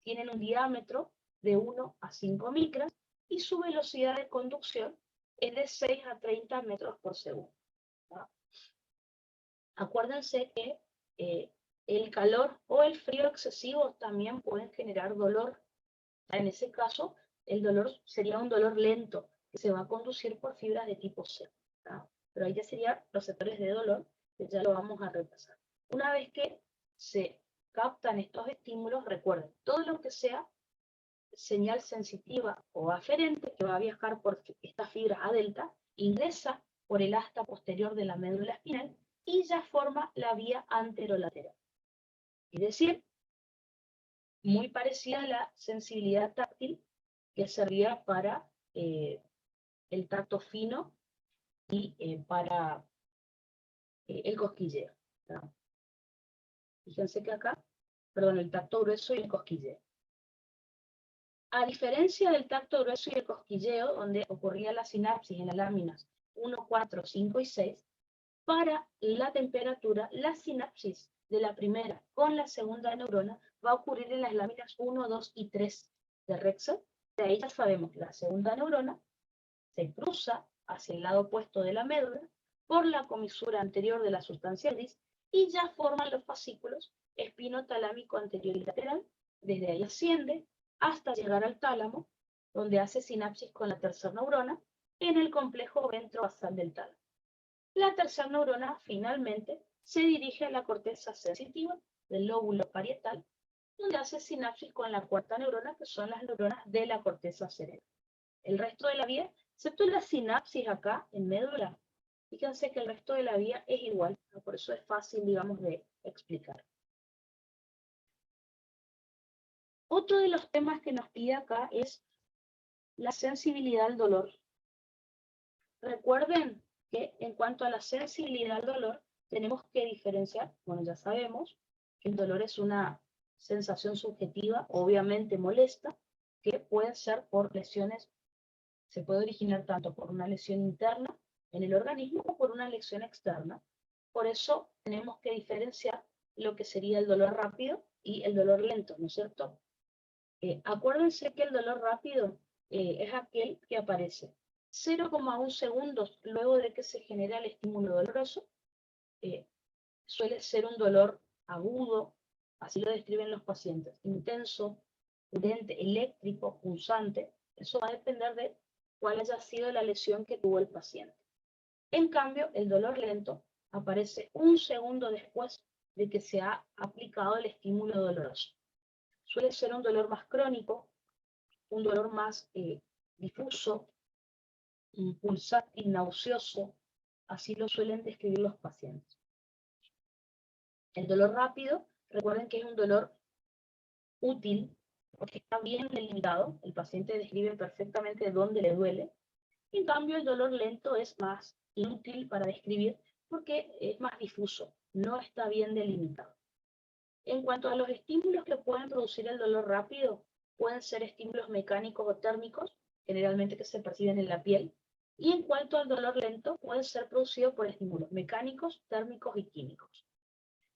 tienen un diámetro de 1 a 5 micras y su velocidad de conducción es de 6 a 30 metros por segundo. ¿No? Acuérdense que el calor o el frío excesivo también pueden generar dolor. En ese caso, el dolor sería un dolor lento, que se va a conducir por fibras de tipo C. ¿No? Pero ahí ya serían receptores de dolor, que ya lo vamos a repasar. Una vez que se captan estos estímulos, recuerden, todo lo que sea señal sensitiva o aferente, que va a viajar por esta fibra A delta, ingresa por el asta posterior de la médula espinal y ya forma la vía anterolateral. Es decir, muy parecida a la sensibilidad táctil que servía para el tacto fino y para el cosquilleo. ¿No? Fíjense que acá, perdón, el tacto grueso y el cosquilleo. A diferencia del tacto grueso y el cosquilleo, donde ocurría la sinapsis en las láminas 1, 4, 5 y 6, para la temperatura, la sinapsis de la primera con la segunda neurona va a ocurrir en las láminas 1, 2 y 3 de Rexel. De ahí ya sabemos que la segunda neurona se cruza hacia el lado opuesto de la médula por la comisura anterior de la sustancia gris y ya forman los fascículos espinotalámico anterior y lateral. Desde ahí asciende hasta llegar al tálamo, donde hace sinapsis con la tercera neurona en el complejo ventrobasal del tálamo. La tercera neurona finalmente se dirige a la corteza sensitiva del lóbulo parietal, donde hace sinapsis con la cuarta neurona, que son las neuronas de la corteza cerebral. El resto de la vía, excepto la sinapsis acá en médula, fíjense que el resto de la vía es igual, ¿no? Por eso es fácil, digamos, de explicar. Otro de los temas que nos pide acá es la sensibilidad al dolor. Recuerden que en cuanto a la sensibilidad al dolor, tenemos que diferenciar, bueno, ya sabemos que el dolor es una sensación subjetiva, obviamente molesta, que puede ser por lesiones, se puede originar tanto por una lesión interna en el organismo como por una lesión externa. Por eso tenemos que diferenciar lo que sería el dolor rápido y el dolor lento, ¿no es cierto? Acuérdense que el dolor rápido es aquel que aparece 0,1 segundos luego de que se genera el estímulo doloroso. Suele ser un dolor agudo, así lo describen los pacientes, intenso, urgente, eléctrico, pulsante. Eso va a depender de cuál haya sido la lesión que tuvo el paciente. En cambio, el dolor lento aparece un segundo después de que se ha aplicado el estímulo doloroso. Suele ser un dolor más crónico, un dolor más difuso, pulsátil, nauseoso, así lo suelen describir los pacientes. El dolor rápido, recuerden que es un dolor útil, porque está bien delimitado, el paciente describe perfectamente dónde le duele. En cambio, el dolor lento es más inútil para describir porque es más difuso, no está bien delimitado. En cuanto a los estímulos que pueden producir el dolor rápido, pueden ser estímulos mecánicos o térmicos, generalmente que se perciben en la piel, y en cuanto al dolor lento, puede ser producido por estímulos mecánicos, térmicos y químicos.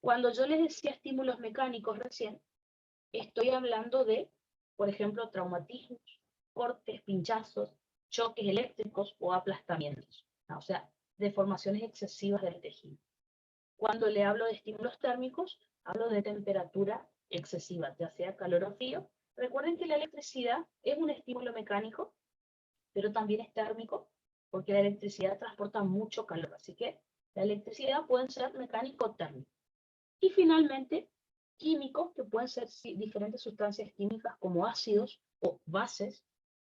Cuando yo les decía estímulos mecánicos recién, estoy hablando de, por ejemplo, traumatismos, cortes, pinchazos, choques eléctricos o aplastamientos, o sea, deformaciones excesivas del tejido. Cuando le hablo de estímulos térmicos, hablo de temperatura excesiva, ya sea calor o frío. Recuerden que la electricidad es un estímulo mecánico, pero también es térmico, porque la electricidad transporta mucho calor, así que la electricidad puede ser mecánico o térmico. Y finalmente, químicos, que pueden ser diferentes sustancias químicas como ácidos o bases,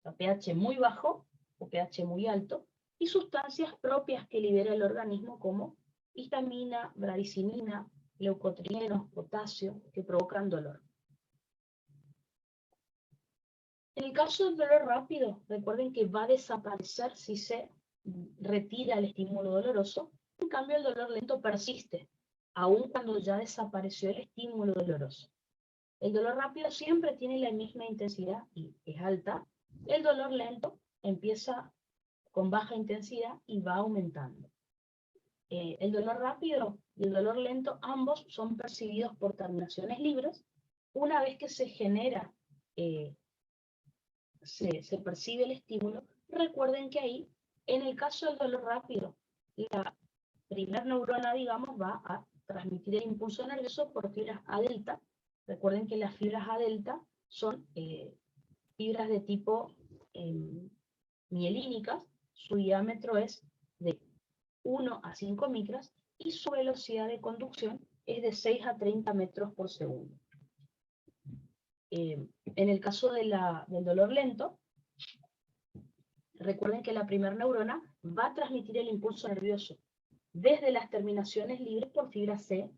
a pH muy bajo o pH muy alto, y sustancias propias que libera el organismo como histamina, bradicinina, leucotrienos, potasio, que provocan dolor. En el caso del dolor rápido, recuerden que va a desaparecer si se retira el estímulo doloroso. En cambio, el dolor lento persiste, aun cuando ya desapareció el estímulo doloroso. El dolor rápido siempre tiene la misma intensidad y es alta. El dolor lento empieza con baja intensidad y va aumentando. El dolor rápido y el dolor lento, ambos son percibidos por terminaciones libres. Una vez que se genera, se percibe el estímulo, recuerden que ahí, en el caso del dolor rápido, la primera neurona, digamos, va a transmitir el impulso nervioso por fibras A delta. Recuerden que las fibras A delta son fibras de tipo mielínicas, su diámetro es de 1 a 5 micras y su velocidad de conducción es de 6 a 30 metros por segundo. En el caso del dolor lento, recuerden que la primera neurona va a transmitir el impulso nervioso desde las terminaciones libres por fibra C.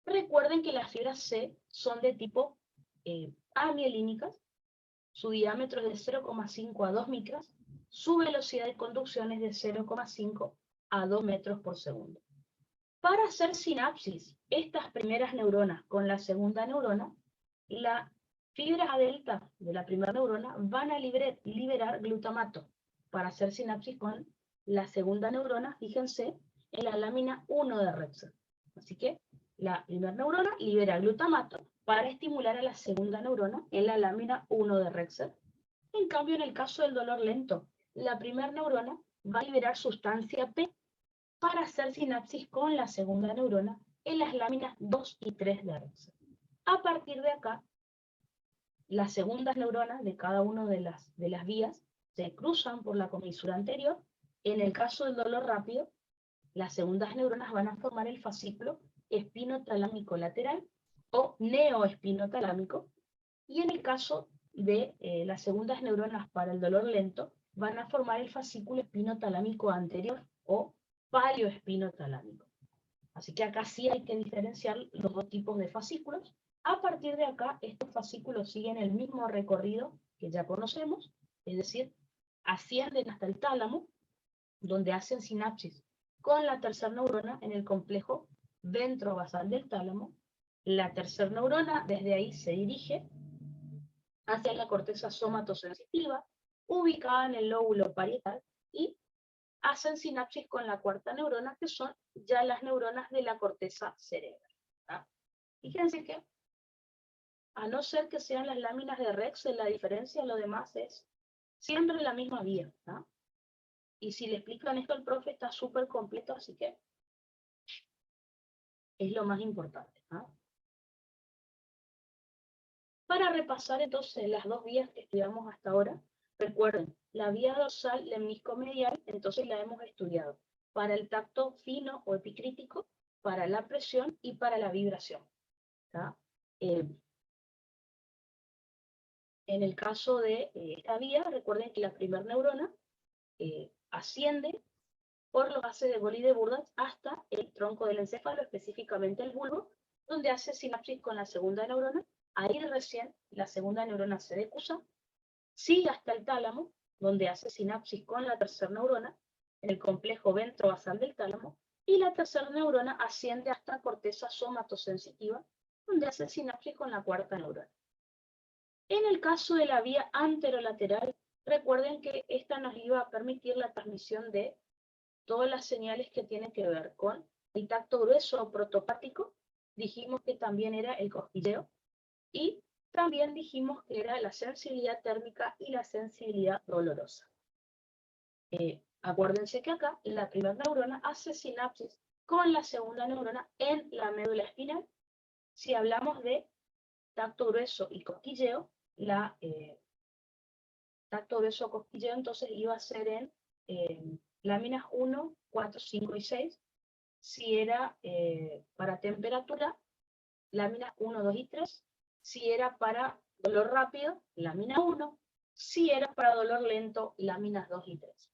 Recuerden que las fibras C son de tipo amielínicas, su diámetro es de 0,5 a 2 micras, su velocidad de conducción es de 0,5 a 2 metros por segundo. Para hacer sinapsis, estas primeras neuronas con la segunda neurona, la fibra A delta de la primera neurona van a liberar glutamato para hacer sinapsis con la segunda neurona, fíjense, en la lámina 1 de Rexer. Así que la primera neurona libera glutamato para estimular a la segunda neurona en la lámina 1 de Rexer. En cambio, en el caso del dolor lento, la primera neurona va a liberar sustancia P para hacer sinapsis con la segunda neurona en las láminas 2 y 3 de Rexer. A partir de acá, las segundas neuronas de cada una de las vías se cruzan por la comisura anterior. En el caso del dolor rápido, las segundas neuronas van a formar el fascículo espinotalámico lateral o neoespinotalámico, y en el caso de las segundas neuronas para el dolor lento, van a formar el fascículo espinotalámico anterior o palioespinotalámico. Así que acá sí hay que diferenciar los dos tipos de fascículos. A partir de acá, estos fascículos siguen el mismo recorrido que ya conocemos, es decir, ascienden hasta el tálamo, donde hacen sinapsis con la tercera neurona en el complejo ventrobasal del tálamo. La tercera neurona desde ahí se dirige hacia la corteza somatosensitiva, ubicada en el lóbulo parietal, y hacen sinapsis con la cuarta neurona, que son ya las neuronas de la corteza cerebral. Fíjense que, a no ser que sean las láminas de Rexer, la diferencia, lo demás es siempre la misma vía. Y si le explican esto al profe, está súper completo, así que es lo más importante, ¿no? Para repasar entonces las dos vías que estudiamos hasta ahora, recuerden, la vía dorsal lemniscomedial, entonces la hemos estudiado para el tacto fino o epicrítico, para la presión y para la vibración, ¿tá? En el caso de esta vía, recuerden que la primera neurona asciende por los haces de Bol y de Burdach hasta el tronco del encéfalo, específicamente el bulbo, donde hace sinapsis con la segunda neurona. Ahí recién la segunda neurona se decusa, sigue hasta el tálamo, donde hace sinapsis con la tercera neurona, en el complejo ventrobasal del tálamo, y la tercera neurona asciende hasta corteza somatosensitiva, donde hace sinapsis con la cuarta neurona. En el caso de la vía anterolateral, recuerden que esta nos iba a permitir la transmisión de todas las señales que tienen que ver con el tacto grueso o protopático. Dijimos que también era el cosquilleo, y también dijimos que era la sensibilidad térmica y la sensibilidad dolorosa. Acuérdense que acá la primera neurona hace sinapsis con la segunda neurona en la médula espinal. Si hablamos de tacto grueso y cosquilleo, tacto grueso cosquilleo entonces iba a ser en láminas 1, 4, 5 y 6. Si era para temperatura, láminas 1, 2 y 3. Si era para dolor rápido, lámina 1. Si era para dolor lento, láminas 2 y 3.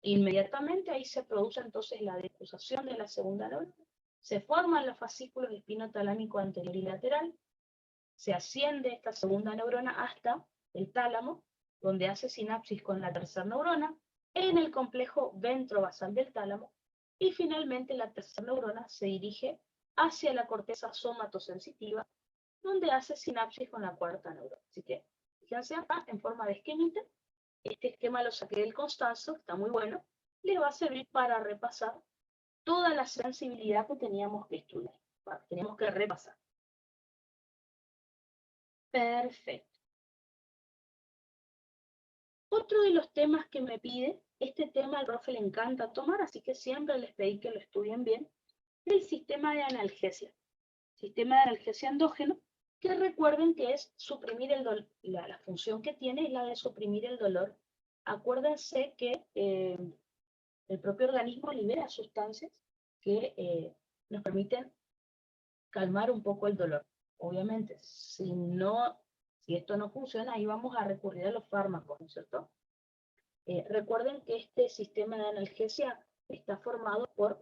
Inmediatamente ahí se produce entonces la decusación de la segunda neurona. Se forman los fascículos espinotalámico anterior y lateral. Se asciende esta segunda neurona hasta el tálamo, donde hace sinapsis con la tercera neurona, en el complejo ventrobasal del tálamo, y finalmente la tercera neurona se dirige hacia la corteza somatosensitiva, donde hace sinapsis con la cuarta neurona. Así que, fíjense acá, en forma de esquemita, este esquema lo saqué del Constanzo, está muy bueno, le va a servir para repasar toda la sensibilidad que teníamos que estudiar, teníamos que repasar. Perfecto. Otro de los temas que me pide, este tema al profe le encanta tomar, así que siempre les pedí que lo estudien bien, el sistema de analgesia. Sistema de analgesia endógeno, que recuerden que es suprimir el dolor, la función que tiene es la de suprimir el dolor. Acuérdense que el propio organismo libera sustancias que nos permiten calmar un poco el dolor. Obviamente, si esto no funciona, ahí vamos a recurrir a los fármacos, ¿no es cierto? Recuerden que este sistema de analgesia está formado por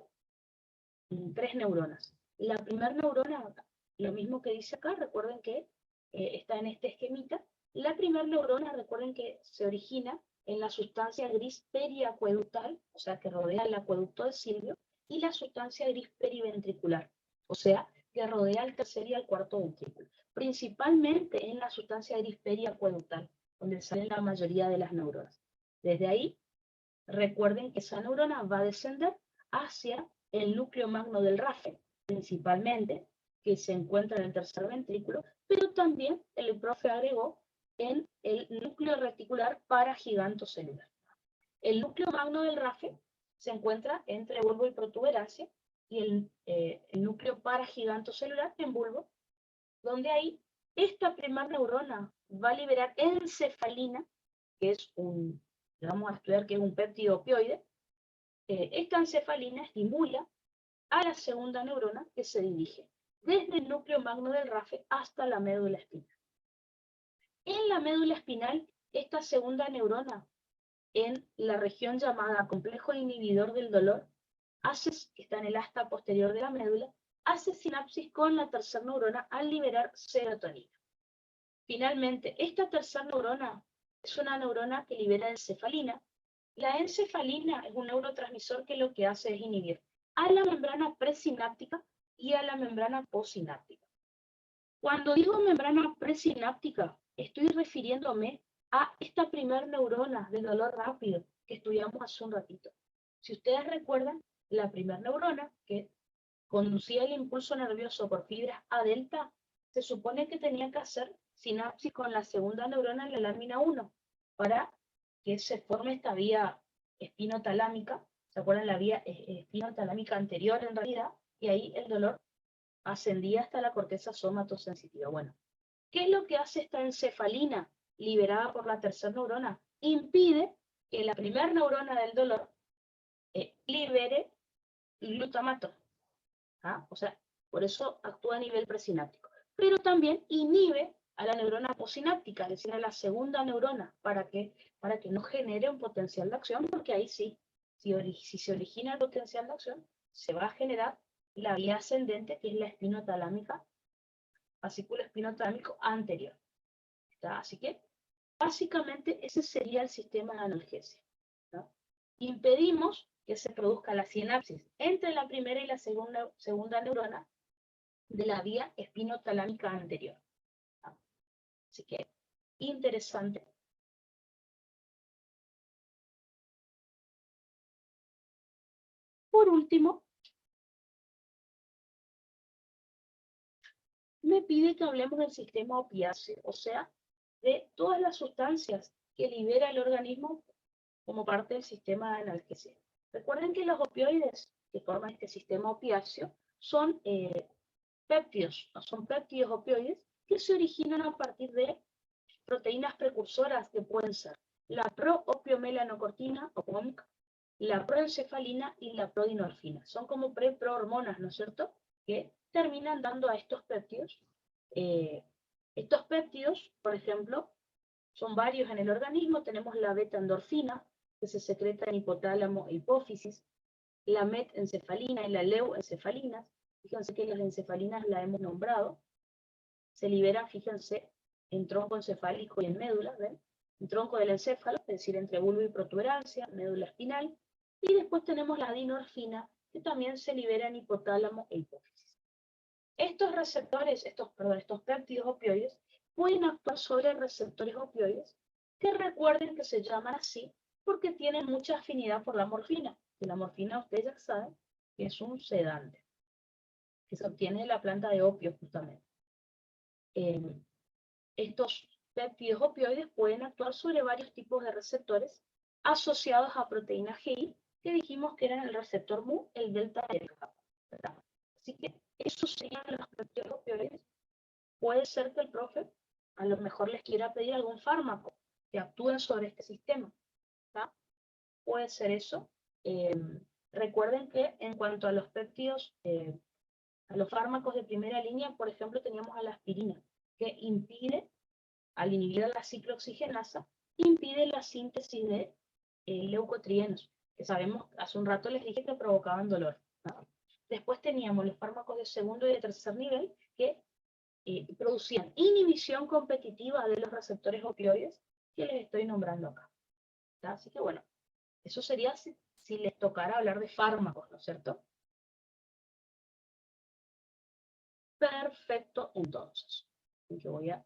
3 neuronas. La primera neurona, lo mismo que dice acá, recuerden que está en este esquemita. La primera neurona, recuerden que se origina en la sustancia gris periacueductal, o sea, que rodea el acueducto de Silvio, y la sustancia gris periventricular, o sea, que rodea el tercer y el cuarto ventrículo. Principalmente en la sustancia gris periacueductal, donde salen la mayoría de las neuronas. Desde ahí, recuerden que esa neurona va a descender hacia el núcleo magno del RAFE, principalmente, que se encuentra en el tercer ventrículo, pero también el profe agregó en el núcleo reticular paragigantocelular. El núcleo magno del RAFE se encuentra entre bulbo y protuberancia, y el núcleo paragigantocelular en bulbo, donde ahí esta primera neurona va a liberar encefalina, que es vamos a estudiar que es un péptido opioide. Esta encefalina estimula a la segunda neurona que se dirige desde el núcleo magno del RAFE hasta la médula espinal. En la médula espinal, esta segunda neurona, en la región llamada complejo inhibidor del dolor, que está en el asta posterior de la médula, hace sinapsis con la tercera neurona al liberar serotonina. Finalmente, esta tercera neurona es una neurona que libera encefalina. La encefalina es un neurotransmisor que lo que hace es inhibir a la membrana presináptica y a la membrana postsináptica. Cuando digo membrana presináptica, estoy refiriéndome a esta primera neurona del dolor rápido que estudiamos hace un ratito. Si ustedes recuerdan, la primera neurona que conducía el impulso nervioso por fibras A delta, se supone que tenía que hacer sinapsis con la segunda neurona en la lámina 1 para que se forme esta vía espinotalámica, ¿se acuerdan? La vía espinotalámica anterior en realidad, y ahí el dolor ascendía hasta la corteza somatosensitiva. Bueno, ¿qué es lo que hace esta encefalina liberada por la tercera neurona? Impide que la primera neurona del dolor libere glutamato. ¿Ah? O sea, por eso actúa a nivel presináptico. Pero también inhibe a la neurona posináptica, es decir, a la segunda neurona, para que no genere un potencial de acción, porque ahí sí, si se origina el potencial de acción, se va a generar la vía ascendente, que es la espinotalámica, fascículo espinotalámico anterior. ¿Está? Así que, básicamente, ese sería el sistema de analgesia. ¿No? Impedimos que se produzca la sinapsis entre la primera y la segunda neurona de la vía espinotalámica anterior. ¿No? Así que, interesante. Por último, me pide que hablemos del sistema opiáceo, o sea, de todas las sustancias que libera el organismo como parte del sistema de analgesia. Recuerden que los opioides que forman este sistema opiáceo son péptidos, ¿no? Son péptidos opioides que se originan a partir de proteínas precursoras que pueden ser la proopiomelanocortina o POMC, la proencefalina y la prodinorfina. Son como prohormonas, ¿no es cierto?, que terminan dando a estos péptidos. Estos péptidos, por ejemplo, son varios en el organismo. Tenemos la beta-endorfina, que se secreta en hipotálamo e hipófisis, la metencefalina y la leuencefalina. Fíjense que las encefalinas las hemos nombrado. Se liberan, fíjense, en tronco encefálico y en médula, ¿ven? En tronco del encéfalo, es decir, entre bulbo y protuberancia, médula espinal. Y después tenemos la dinorfina, que también se libera en hipotálamo e hipófisis. Estos receptores, estos péptidos opioides, pueden actuar sobre receptores opioides, que recuerden que se llaman así porque tienen mucha afinidad por la morfina. Y la morfina, ustedes ya saben, que es un sedante, que se obtiene de la planta de opio, justamente. Estos péptidos opioides pueden actuar sobre varios tipos de receptores asociados a proteína GI, que dijimos que eran el receptor mu, el delta y el kappa, ¿verdad? Así que esos serían los péptidos opioides. Puede ser que el profe a lo mejor les quiera pedir algún fármaco que actúen sobre este sistema, ¿tá? Puede ser eso. Recuerden que en cuanto a los péptidos, a los fármacos de primera línea, por ejemplo, teníamos a la aspirina, que impide, al inhibir la ciclooxigenasa, impide la síntesis de leucotrienos, que sabemos, hace un rato les dije que provocaban dolor, ¿no? Después teníamos los fármacos de segundo y de tercer nivel, que producían inhibición competitiva de los receptores opioides, que les estoy nombrando acá. ¿Tá? Así que bueno, eso sería si les tocara hablar de fármacos, ¿no es cierto? Perfecto, entonces. Yo voy a